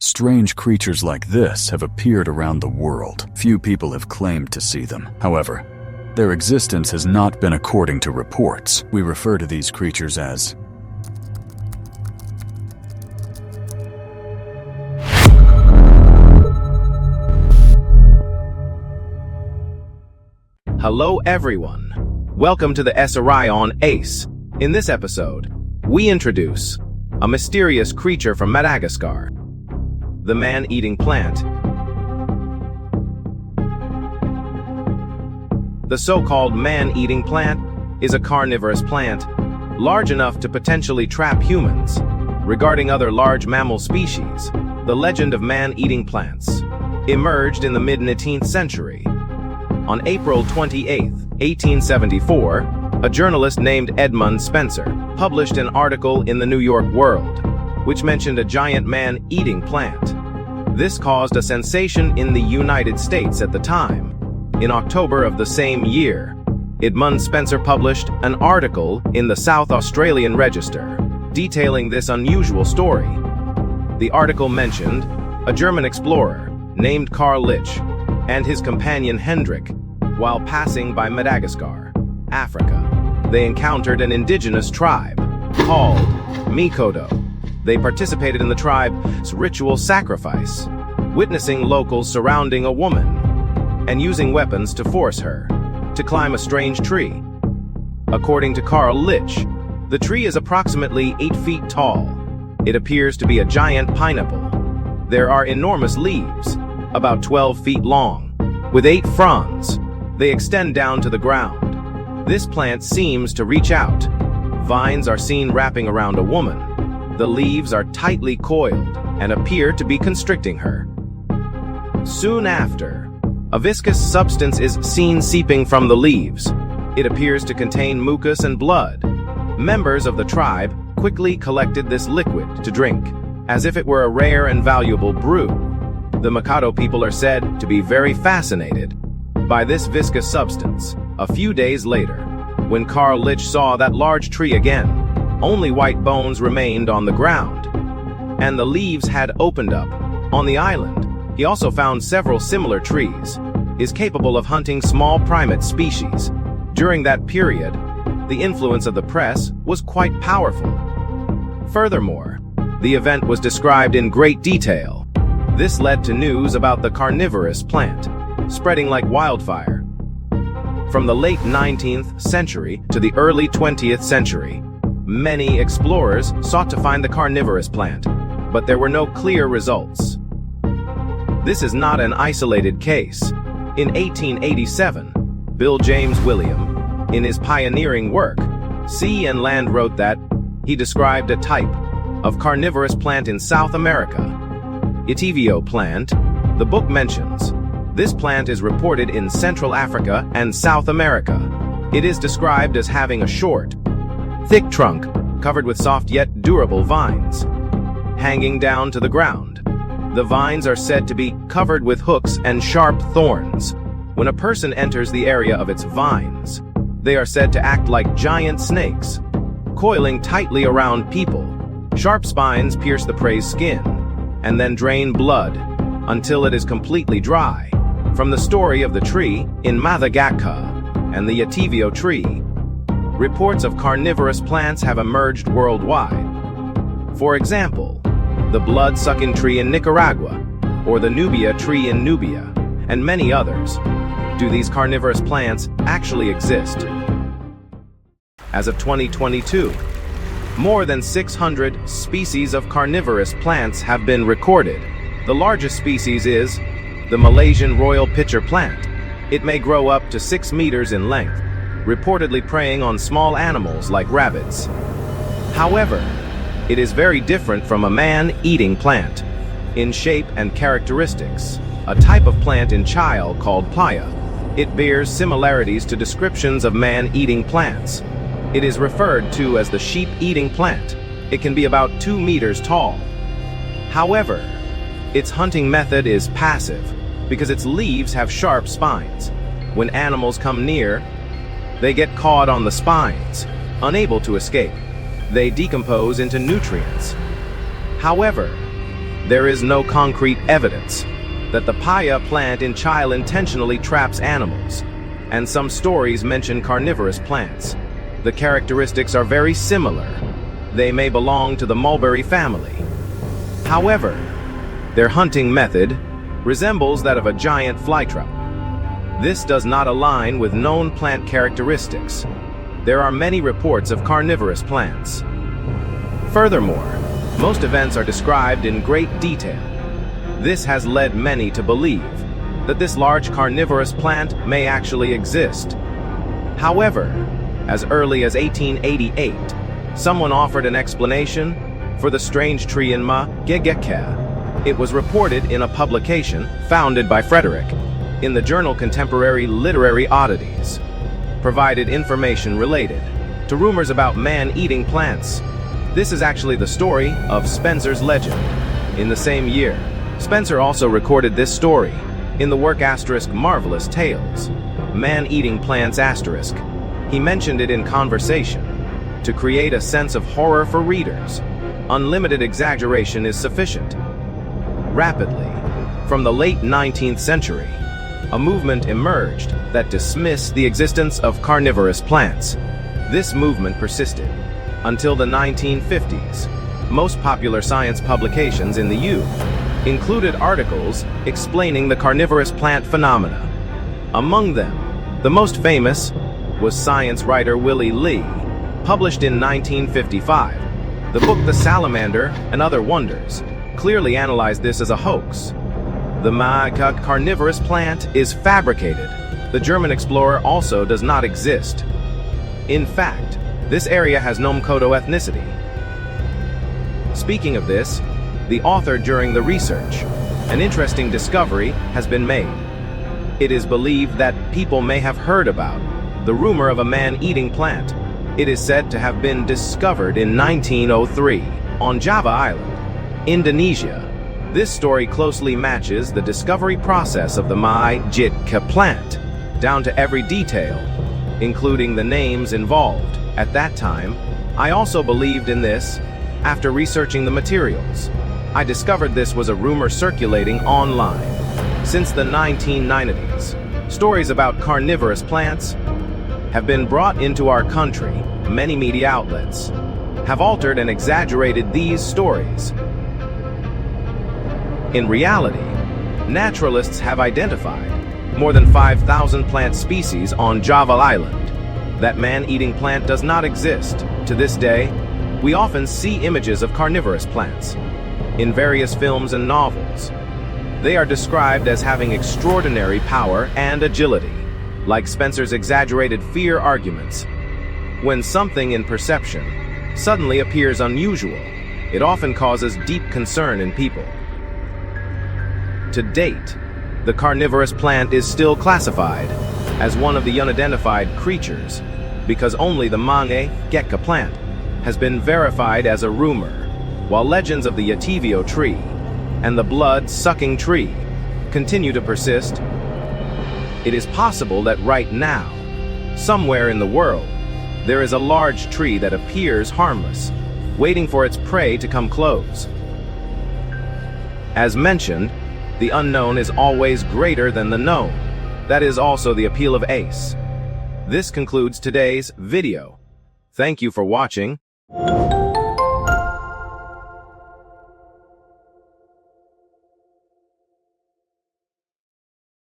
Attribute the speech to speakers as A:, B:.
A: Strange creatures like this have appeared around the world. Few people have claimed to see them. However, their existence has not been according to reports. We refer to these creatures as
B: Hello everyone. Welcome to the SRI on ACE. In this episode, we introduce a mysterious creature from Madagascar, the man-eating plant. The so-called man-eating plant is a carnivorous plant, large enough to potentially trap humans. Regarding other large mammal species, the legend of man-eating plants emerged in the mid-19th century. On April 28, 1874, a journalist named Edmund Spencer published an article in the New York World, which mentioned a giant man-eating plant. This caused a sensation in the United States at the time. In October of the same year, Edmund Spencer published an article in the South Australian Register detailing this unusual story. The article mentioned a German explorer named Karl Lich and his companion Hendrik while passing by Madagascar, Africa. They encountered an indigenous tribe called Mikodo. They participated in the tribe's ritual sacrifice, witnessing locals surrounding a woman and using weapons to force her to climb a strange tree. According to Karl Lich, the tree is approximately 8 feet tall. It appears to be a giant pineapple. There are enormous leaves, about 12 feet long, with 8 fronds. They extend down to the ground. This plant seems to reach out. Vines are seen wrapping around a woman. The leaves are tightly coiled and appear to be constricting her. Soon after, a viscous substance is seen seeping from the leaves. It appears to contain mucus and blood. Members of the tribe quickly collected this liquid to drink, as if it were a rare and valuable brew. The Mikado people are said to be very fascinated by this viscous substance. A few days later, when Karl Lich saw that large tree again, only white bones remained on the ground, and the leaves had opened up. On the island, he also found several similar trees. Is capable of hunting small primate species. During that period, the influence of the press was quite powerful. Furthermore, the event was described in great detail. This led to news about the carnivorous plant, spreading like wildfire. From the late 19th century to the early 20th century, many explorers sought to find the carnivorous plant, but there were no clear results. This is not an isolated case. In 1887, Bill James William, in his pioneering work, Sea and Land, wrote that he described a type of carnivorous plant in South America, Itivio plant. The book mentions this plant is reported in Central Africa and South America. It is described as having a short, thick trunk covered with soft yet durable vines, hanging down to the ground. The vines are said to be covered with hooks and sharp thorns. When a person enters the area of its vines, they are said to act like giant snakes, coiling tightly around people. Sharp spines pierce the prey's skin and then drain blood until it is completely dry. From the story of the tree in Madagascar and the Itivio tree, reports of carnivorous plants have emerged worldwide. For example, the blood-sucking tree in Nicaragua, or the Nubia tree in Nubia, and many others. Do these carnivorous plants actually exist? As of 2022, more than 600 species of carnivorous plants have been recorded. The largest species is the Malaysian royal pitcher plant. It may grow up to 6 meters in length, reportedly preying on small animals like rabbits. However, it is very different from a man-eating plant in shape and characteristics, a type of plant in Chile called playa. It bears similarities to descriptions of man-eating plants. It is referred to as the sheep-eating plant. It can be about 2 meters tall. However, its hunting method is passive because its leaves have sharp spines. When animals come near, they get caught on the spines, unable to escape. They decompose into nutrients. However, there is no concrete evidence that the paya plant in Chile intentionally traps animals, and some stories mention carnivorous plants. The characteristics are very similar. They may belong to the mulberry family. However, their hunting method resembles that of a giant flytrap. This does not align with known plant characteristics. There are many reports of carnivorous plants. Furthermore, most events are described in great detail. This has led many to believe that this large carnivorous plant may actually exist. However, as early as 1888, someone offered an explanation for the strange tree in Madagascar. It was reported in a publication founded by Frederick in the journal Contemporary Literary Oddities, provided information related to rumors about man-eating plants. This is actually the story of Spencer's legend. In the same year, Spencer also recorded this story in the work Marvelous Tales, Man-Eating Plants *. He mentioned it in conversation to create a sense of horror for readers. Unlimited exaggeration is sufficient. Rapidly, from the late 19th century, a movement emerged that dismissed the existence of carnivorous plants. This movement persisted until the 1950s. Most popular science publications in the U.S. included articles explaining the carnivorous plant phenomena. Among them, the most famous was science writer Willie Lee, published in 1955. The book The Salamander and Other Wonders clearly analyzed this as a hoax. The Madagascar carnivorous plant is fabricated. The German explorer also does not exist. In fact, this area has no Mkodo ethnicity. Speaking of this, the author during the research, an interesting discovery has been made. It is believed that people may have heard about the rumor of a man-eating plant. It is said to have been discovered in 1903 on Java Island, Indonesia. This story closely matches the discovery process of the Madagascar plant, down to every detail, including the names involved. At that time, I also believed in this. After researching the materials, I discovered this was a rumor circulating online. Since the 1990s, stories about carnivorous plants have been brought into our country. Many media outlets have altered and exaggerated these stories. In reality, naturalists have identified more than 5,000 plant species on Java Island. That man-eating plant does not exist. To this day, we often see images of carnivorous plants in various films and novels. They are described as having extraordinary power and agility, like Spencer's exaggerated fear arguments. When something in perception suddenly appears unusual, it often causes deep concern in people. To date, the carnivorous plant is still classified as one of the unidentified creatures because only the Madagascar plant has been verified as a rumor, while legends of the Yativio tree and the blood-sucking tree continue to persist. It is possible that right now, somewhere in the world, there is a large tree that appears harmless, waiting for its prey to come close. As mentioned, the unknown is always greater than the known. That is also the appeal of ACE. This concludes today's video. Thank you for watching.